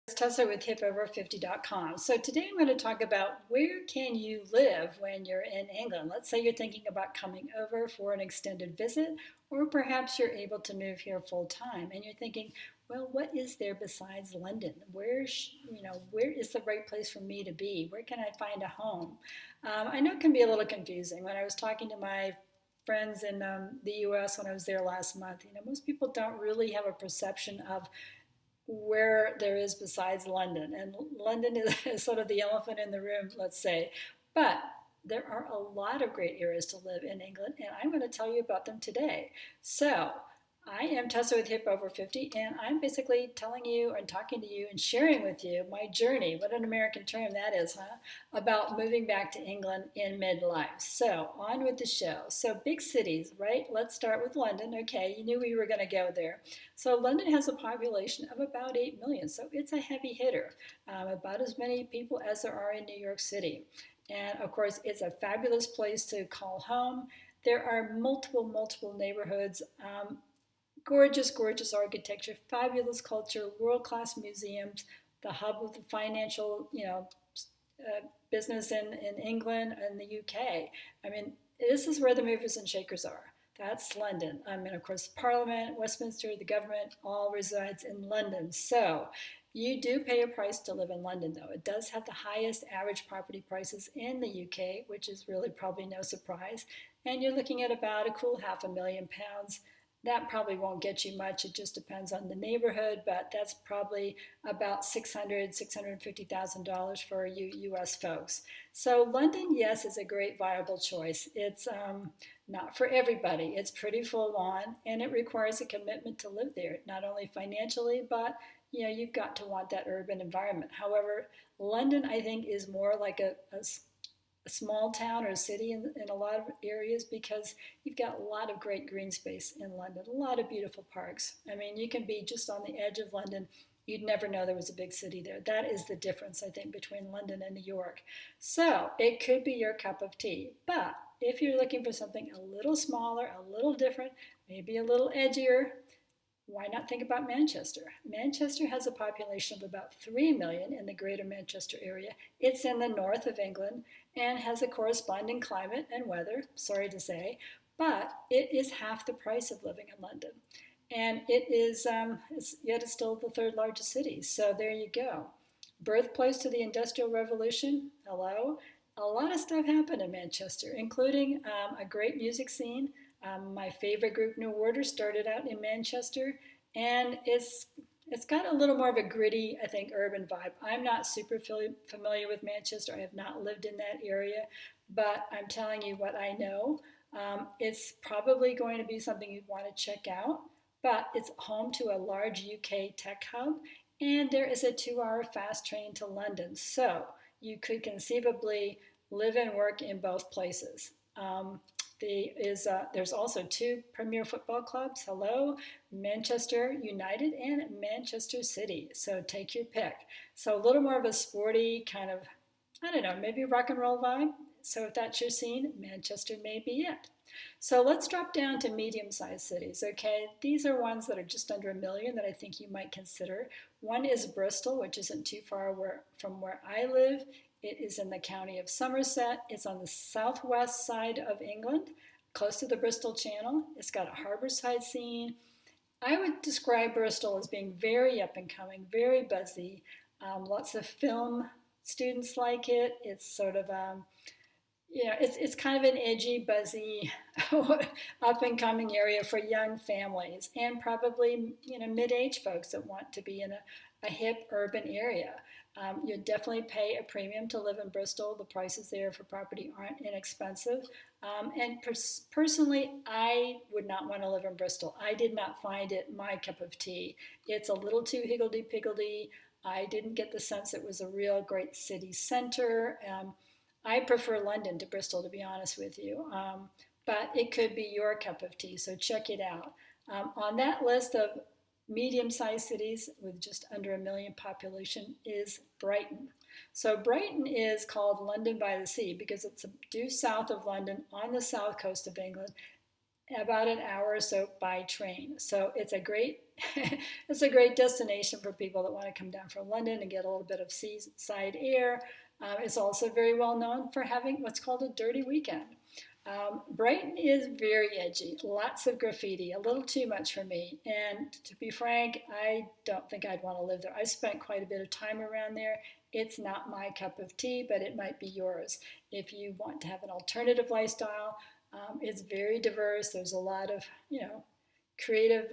It's Tessa with hipover50.com. So today I'm going to talk about where can you live when you're in England. Let's say you're thinking about coming over for an extended visit, or perhaps you're able to move here full time and you're thinking, well, what is there besides London? Where is the right place for me to be? Where can I find a home? I know it can be a little confusing. When I was talking to my friends in the U.S. when I was there last month, most people don't really have a perception of where there is besides London. And London is sort of the elephant in the room, let's say. But there are a lot of great areas to live in England, and I'm going to tell you about them today. So, I am Tessa with Hip Over 50, and I'm basically telling you and talking to you and sharing with you my journey, what an American term that is, huh? About moving back to England in midlife. So, on with the show. So, big cities, right? Let's start with London. Okay, you knew we were going to go there. So, London has a population of about 8 million, so it's a heavy hitter, about as many people as there are in New York City. And of course, it's a fabulous place to call home. There are multiple neighborhoods. Gorgeous, gorgeous architecture, fabulous culture, world-class museums, the hub of the financial, business in England and the UK. I mean, this is where the movers and shakers are. That's London. And of course, Parliament, Westminster, the government all resides in London. So you do pay a price to live in London, though. It does have the highest average property prices in the UK, which is really probably no surprise. And you're looking at about a cool £500,000. That probably won't get you much. It just depends on the neighborhood, but that's probably about $650,000 for you U.S. folks. So London, yes, is a great viable choice. It's not for everybody. It's pretty full on, and it requires a commitment to live there, not only financially, but you've got to want that urban environment. However, London, I think, is more like a small town or a city in a lot of areas because you've got a lot of great green space in London, a lot of beautiful parks. I mean, you can be just on the edge of London. You'd never know there was a big city there. That is the difference, I think, between London and New York. So it could be your cup of tea. But if you're looking for something a little smaller, a little different, maybe a little edgier, why not think about Manchester? Manchester has a population of about 3 million in the greater Manchester area. It's in the north of England and has a corresponding climate and weather, sorry to say, but it is half the price of living in London. And yet it's still the third largest city. So there you go. Birthplace to the Industrial Revolution, hello. A lot of stuff happened in Manchester, including a great music scene. My favorite group, New Order, started out in Manchester, and it's got a little more of a gritty, I think, urban vibe. I'm not super familiar with Manchester. I have not lived in that area, but I'm telling you what I know. It's probably going to be something you'd want to check out, but it's home to a large UK tech hub, and there is a 2-hour fast train to London. So you could conceivably live and work in both places. There's also 2 premier football clubs. Hello, Manchester United and Manchester City. So take your pick. So a little more of a sporty kind of, I don't know, maybe rock and roll vibe. So if that's your scene, Manchester may be it. So let's drop down to medium-sized cities, okay? These are ones that are just under 1 million that I think you might consider. One is Bristol, which isn't too far from where I live. It is in the county of Somerset. It's on the southwest side of England, close to the Bristol Channel. It's got a harborside scene. I would describe Bristol as being very up and coming, very buzzy. Lots of film students like it. It's sort of, it's kind of an edgy, buzzy, up and coming area for young families and probably, mid-age folks that want to be in a hip urban area. You'd definitely pay a premium to live in Bristol. The prices there for property aren't inexpensive. And personally, I would not want to live in Bristol. I did not find it my cup of tea. It's a little too higgledy-piggledy. I didn't get the sense it was a real great city center. I prefer London to Bristol, to be honest with you. But it could be your cup of tea, so check it out. On that list of medium-sized cities with just under 1 million population is Brighton. So Brighton is called London by the Sea because it's due south of London on the south coast of England. about an hour or so by train. So it's a great it's a great destination for people that want to come down from London and get a little bit of seaside air. It's also very well known for having what's called a dirty weekend. Brighton is very edgy, lots of graffiti, a little too much for me. And to be frank, I don't think I'd want to live there. I spent quite a bit of time around there. It's not my cup of tea, but it might be yours. If you want to have an alternative lifestyle, it's very diverse. There's a lot of, creative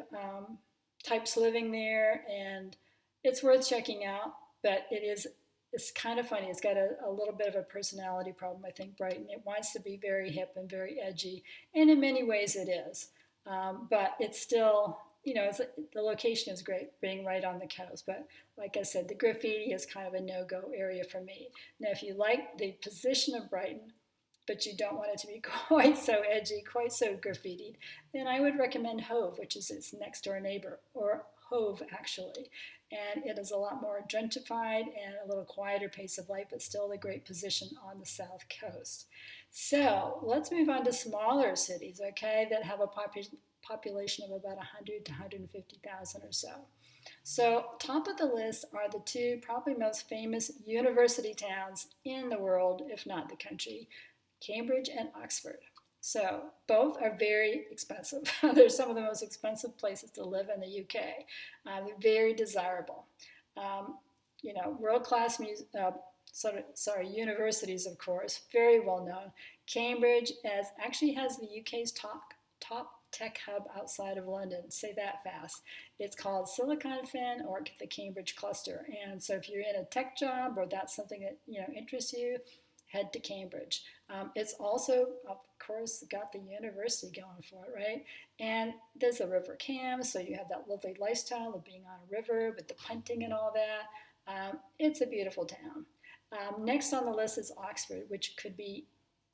types living there, and it's worth checking out. But it's kind of funny. It's got a little bit of a personality problem, I think, Brighton. It wants to be very hip and very edgy, and in many ways it is. But it's still, the location is great, being right on the coast. But like I said, the graffiti is kind of a no-go area for me. Now, if you like the position of Brighton, but you don't want it to be quite so edgy, quite so graffitied, then I would recommend Hove, which is its next door neighbor, or Hove actually. And it is a lot more gentrified and a little quieter pace of life, but still a great position on the south coast. So let's move on to smaller cities, okay, that have a population of about 100 to 150,000 or so. So top of the list are the two probably most famous university towns in the world, if not the country, Cambridge and Oxford. So both are very expensive. They're some of the most expensive places to live in the UK. They're very desirable. World-class universities, of course, very well known. Cambridge actually has the UK's top tech hub outside of London. Say that fast. It's called Silicon Fen, or the Cambridge Cluster. And so if you're in a tech job or that's something that interests you, head to Cambridge. It's also, of course, got the university going for it, right? And there's a river Cam, so you have that lovely lifestyle of being on a river with the punting and all that. It's a beautiful town. Next on the list is Oxford, which could be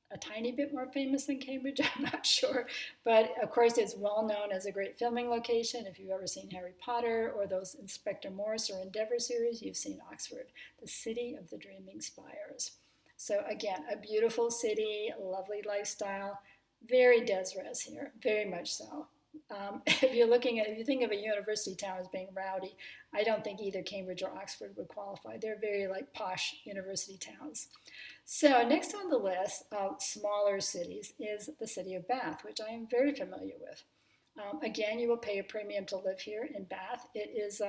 a tiny bit more famous than Cambridge, I'm not sure. But of course, it's well known as a great filming location. If you've ever seen Harry Potter or those Inspector Morse or Endeavour series, you've seen Oxford, the city of the dreaming spires. So again, a beautiful city, a lovely lifestyle, very des-res here, very much so. If you think of a university town as being rowdy, I don't think either Cambridge or Oxford would qualify. They're very posh university towns. So next on the list of smaller cities is the city of Bath, which I am very familiar with. Again, you will pay a premium to live here in Bath. It is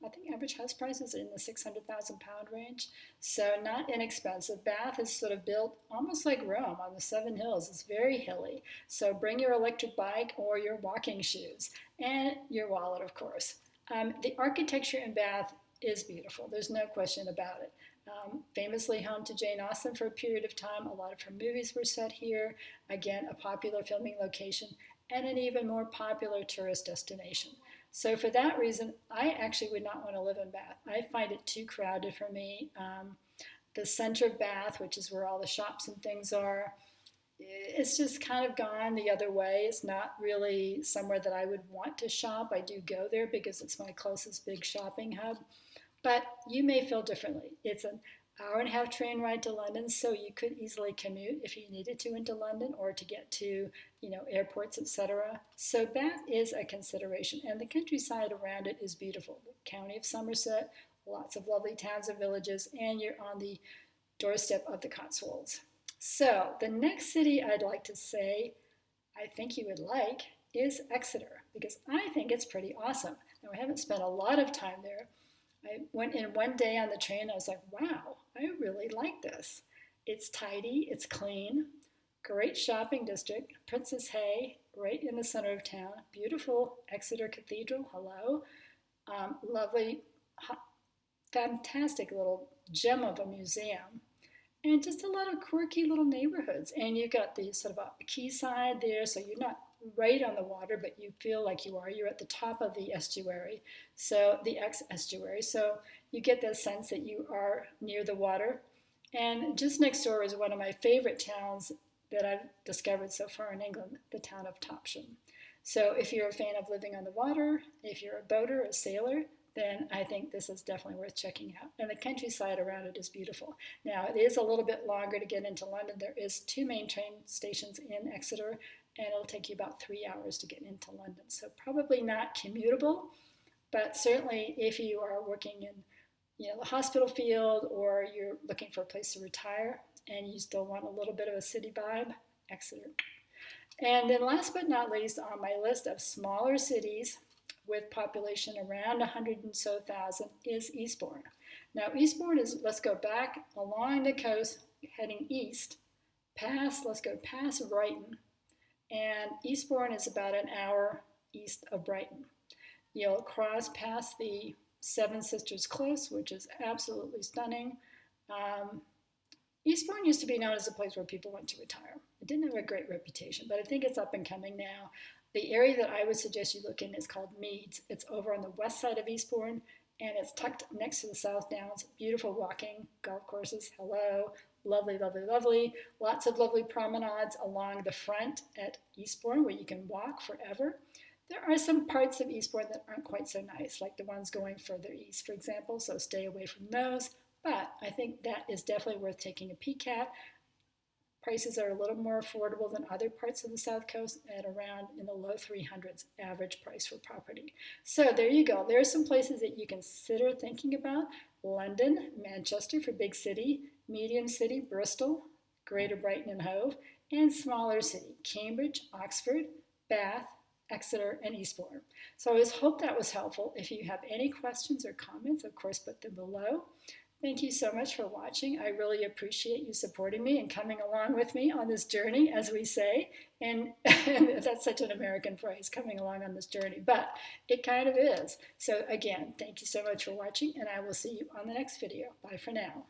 I think average house prices are in the £600,000 range, so not inexpensive. Bath is sort of built almost like Rome on the Seven Hills. It's very hilly, so bring your electric bike or your walking shoes and your wallet, of course. The architecture in Bath is beautiful. There's no question about it. Famously home to Jane Austen for a period of time. A lot of her movies were set here. Again, a popular filming location and an even more popular tourist destination. So for that reason, I actually would not want to live in Bath. I find it too crowded for me. The center of Bath, which is where all the shops and things are, it's just kind of gone the other way. It's not really somewhere that I would want to shop. I do go there because it's my closest big shopping hub. But you may feel differently. It's an hour-and-a-half train ride to London, so you could easily commute if you needed to into London or to get to, airports, etc. So Bath is a consideration, and the countryside around it is beautiful. The county of Somerset, lots of lovely towns and villages, and you're on the doorstep of the Cotswolds. So the next city I'd like to say I think you would like is Exeter, because I think it's pretty awesome. Now, I haven't spent a lot of time there. I went in one day on the train. I was like, wow, I really like this. It's tidy, it's clean, great shopping district, Princess Hay, right in the center of town, beautiful Exeter Cathedral, hello, lovely, fantastic little gem of a museum, and just a lot of quirky little neighborhoods. And you've got the sort of a quayside there, so you're not right on the water, but you feel like you are. You're at the top of the estuary, so the estuary. So you get that sense that you are near the water. And just next door is one of my favorite towns that I've discovered so far in England, the town of Topsham. So if you're a fan of living on the water, if you're a boater, a sailor, then I think this is definitely worth checking out. And the countryside around it is beautiful. Now, it is a little bit longer to get into London. There is 2 main train stations in Exeter, and it'll take you about 3 hours to get into London. So probably not commutable, but certainly if you are working in the hospital field, or you're looking for a place to retire and you still want a little bit of a city vibe, Exeter. And then last but not least on my list of smaller cities with population around 100 and so thousand is Eastbourne. Now Eastbourne is, let's go back along the coast heading east, let's go past Brighton, and Eastbourne is about an hour east of Brighton. You'll cross past the Seven Sisters Close, which is absolutely stunning. Eastbourne used to be known as a place where people went to retire. It didn't have a great reputation, but I think it's up and coming now. The area that I would suggest you look in is called Meads. It's over on the west side of Eastbourne, and it's tucked next to the South Downs. Beautiful walking, golf courses, hello, lovely, lovely, lovely. Lots of lovely promenades along the front at Eastbourne where you can walk forever. There are some parts of Eastbourne that aren't quite so nice, like the ones going further east, for example, so stay away from those. But I think that is definitely worth taking a peek at. Prices are a little more affordable than other parts of the South Coast at around in the low 300s average price for property. So there you go. There are some places that you consider thinking about. London, Manchester for big city, medium city, Bristol, Greater Brighton and Hove, and smaller city, Cambridge, Oxford, Bath, Exeter, and Eastbourne. So I just hope that was helpful. If you have any questions or comments, of course, put them below. Thank you so much for watching. I really appreciate you supporting me and coming along with me on this journey, as we say. And that's such an American phrase, coming along on this journey, but it kind of is. So again, thank you so much for watching, and I will see you on the next video. Bye for now.